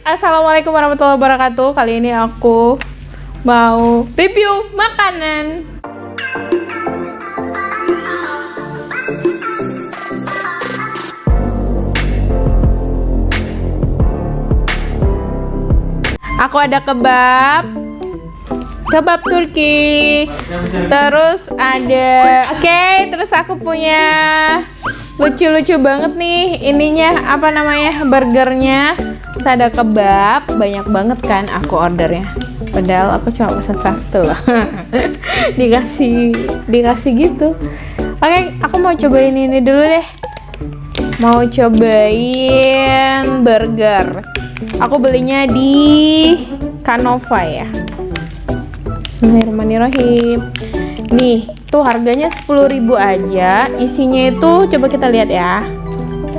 Assalamualaikum warahmatullahi wabarakatuh. Kali ini aku mau review makanan. Aku ada kebab Turki. Terus ada, terus aku punya lucu-lucu banget nih ininya, apa namanya, burgernya. Terus ada kebab, banyak banget kan aku ordernya. Padahal aku cuma pesan satu loh. dikasih gitu. Oke, aku mau cobain ini dulu deh. Mau cobain burger. Aku belinya di Canova ya. Bismillahirrahmanirrahim. Nih, tuh harganya 10.000 aja. Isinya itu coba kita lihat ya.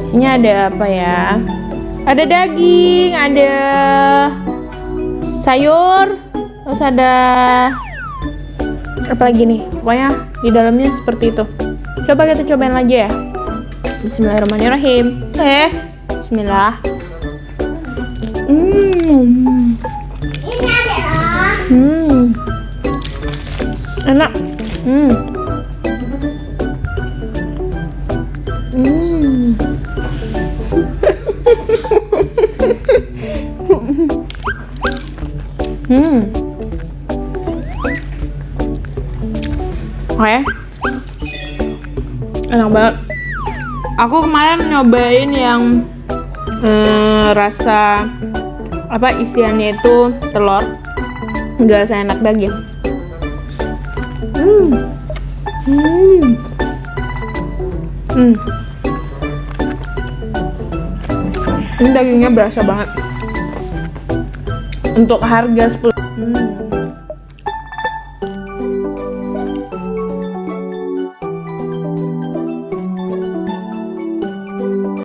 Isinya ada apa ya? Ada daging, ada sayur, terus ada apa lagi nih? Pokoknya di dalamnya seperti itu. Coba kita cobain aja ya. Bismillahirrahmanirrahim. Bismillah. Enak. Oke. Enak banget. Aku kemarin nyobain yang rasa apa, isiannya itu telur, nggak seenak daging. Ini dagingnya berasa banget untuk harga 10.